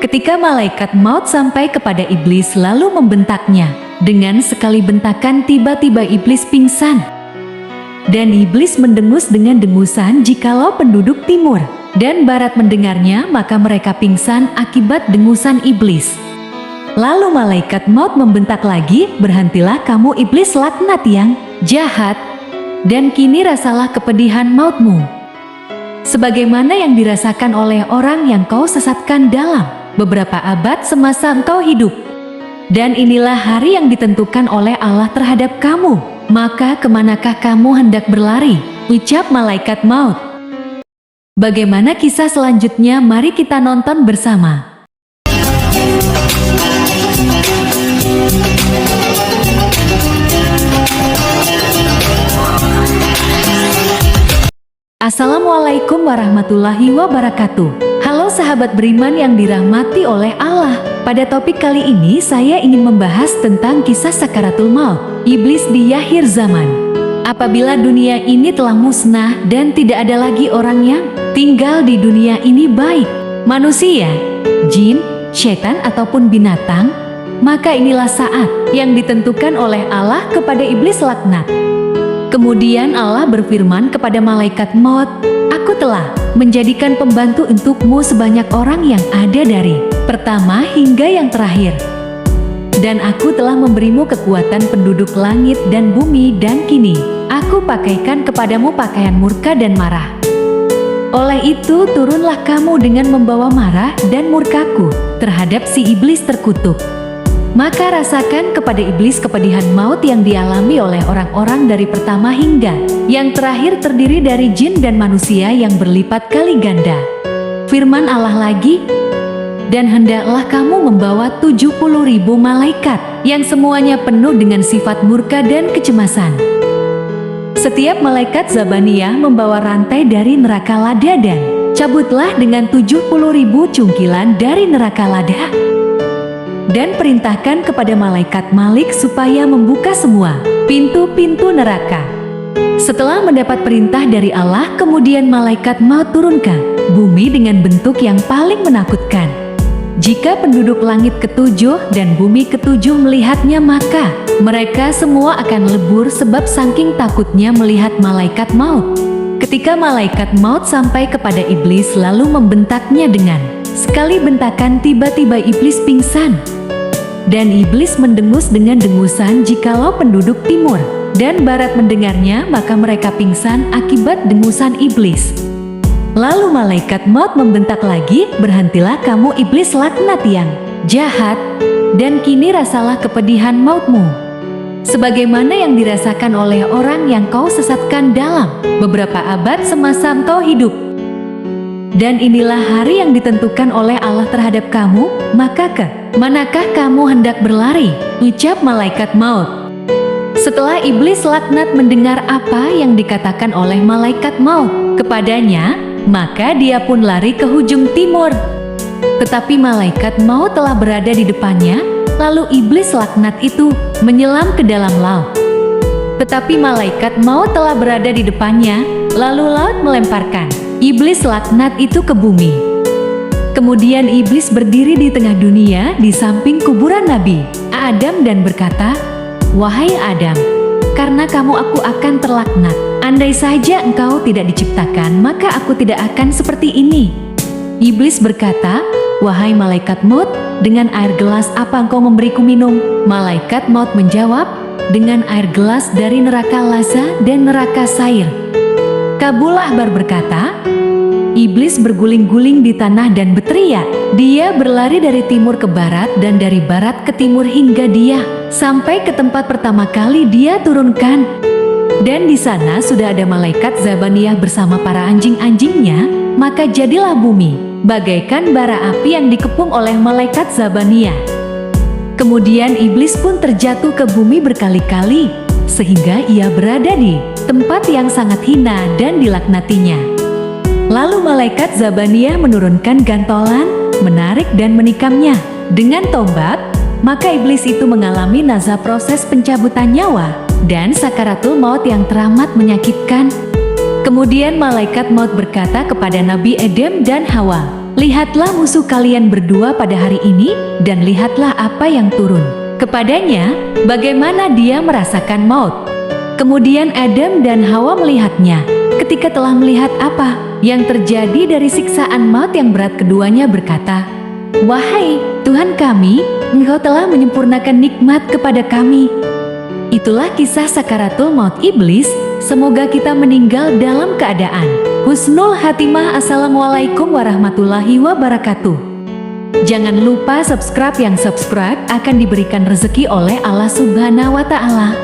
Ketika malaikat maut sampai kepada iblis lalu membentaknya. Dengan sekali bentakan tiba-tiba iblis pingsan. Dan iblis mendengus dengan dengusan jikalau penduduk timur dan barat mendengarnya, maka mereka pingsan akibat dengusan iblis. Lalu malaikat maut membentak lagi, "Berhentilah kamu iblis laknat yang jahat, dan kini rasalah kepedihan mautmu, sebagaimana yang dirasakan oleh orang yang kau sesatkan dalam beberapa abad semasa engkau hidup. Dan inilah hari yang ditentukan oleh Allah terhadap kamu, maka kemanakah kamu hendak berlari?" ucap malaikat maut. Bagaimana kisah selanjutnya? Mari kita nonton bersama. Assalamualaikum warahmatullahi wabarakatuh. Halo sahabat beriman yang dirahmati oleh Allah. Pada topik kali ini saya ingin membahas tentang kisah sakaratul maut, iblis di akhir zaman. Apabila dunia ini telah musnah dan tidak ada lagi orang yang tinggal di dunia ini, baik manusia, jin, setan ataupun binatang, maka inilah saat yang ditentukan oleh Allah kepada iblis laknat. Kemudian Allah berfirman kepada malaikat maut, "Aku telah menjadikan pembantu untukmu sebanyak orang yang ada dari pertama hingga yang terakhir. Dan aku telah memberimu kekuatan penduduk langit dan bumi, dan kini aku pakaikan kepadamu pakaian murka dan marah. Oleh itu turunlah kamu dengan membawa marah dan murkaku terhadap si iblis terkutuk." Maka rasakan kepada iblis kepedihan maut yang dialami oleh orang-orang dari pertama hingga yang terakhir, terdiri dari jin dan manusia yang berlipat kali ganda. Firman Allah lagi, "Dan hendaklah kamu membawa 70.000 malaikat yang semuanya penuh dengan sifat murka dan kecemasan. Setiap malaikat Zabaniyah membawa rantai dari neraka lada, dan cabutlah dengan 70.000 cungkilan dari neraka lada. Dan perintahkan kepada malaikat Malik supaya membuka semua pintu-pintu neraka." Setelah mendapat perintah dari Allah, kemudian malaikat maut turun ke bumi dengan bentuk yang paling menakutkan. Jika penduduk langit ketujuh dan bumi ketujuh melihatnya, maka mereka semua akan lebur sebab saking takutnya melihat malaikat maut. Ketika malaikat maut sampai kepada iblis lalu membentaknya dengan sekali bentakan, tiba-tiba iblis pingsan. Dan iblis mendengus dengan dengusan jikalau penduduk timur dan barat mendengarnya, maka mereka pingsan akibat dengusan iblis. Lalu malaikat maut membentak lagi, "Berhentilah kamu iblis laknat yang jahat, dan kini rasalah kepedihan mautmu, sebagaimana yang dirasakan oleh orang yang kau sesatkan dalam beberapa abad semasa engkau hidup. Dan inilah hari yang ditentukan oleh Allah terhadap kamu, maka manakah kamu hendak berlari?" ucap malaikat maut. Setelah iblis laknat mendengar apa yang dikatakan oleh malaikat maut kepadanya, maka dia pun lari ke hujung timur. Tetapi malaikat maut telah berada di depannya, lalu iblis laknat itu menyelam ke dalam laut. Tetapi malaikat maut telah berada di depannya, lalu laut melemparkan iblis laknat itu ke bumi. Kemudian iblis berdiri di tengah dunia di samping kuburan Nabi Adam dan berkata, "Wahai Adam, karena kamu aku akan terlaknat. Andai saja engkau tidak diciptakan, maka aku tidak akan seperti ini." Iblis berkata, "Wahai malaikat maut, dengan air gelas apa engkau memberiku minum?" Malaikat maut menjawab, "Dengan air gelas dari neraka Laza dan neraka Sair." Kabul Ahbar berkata, iblis berguling-guling di tanah dan berteriak. Dia berlari dari timur ke barat dan dari barat ke timur hingga dia sampai ke tempat pertama kali dia turunkan. Dan di sana sudah ada malaikat Zabaniyah bersama para anjing-anjingnya, maka jadilah bumi bagaikan bara api yang dikepung oleh malaikat Zabaniyah. Kemudian iblis pun terjatuh ke bumi berkali-kali, sehingga ia berada di tempat yang sangat hina dan dilaknatinya. Lalu malaikat Zabaniyah menurunkan gantolan, menarik dan menikamnya dengan tombak, maka iblis itu mengalami nazar proses pencabutan nyawa dan sakaratul maut yang teramat menyakitkan. Kemudian malaikat maut berkata kepada Nabi Adam dan Hawa, Lihatlah musuh kalian berdua pada hari ini, dan lihatlah apa yang turun kepadanya, bagaimana dia merasakan maut. Kemudian Adam dan Hawa melihatnya. Ketika telah melihat apa yang terjadi dari siksaan maut yang berat, keduanya berkata, "Wahai Tuhan kami, Engkau telah menyempurnakan nikmat kepada kami." Itulah kisah sakaratul maut iblis. Semoga kita meninggal dalam keadaan husnul khatimah. Assalamualaikum warahmatullahi wabarakatuh. Jangan lupa subscribe, yang subscribe akan diberikan rezeki oleh Allah Subhanahu wa Ta'ala.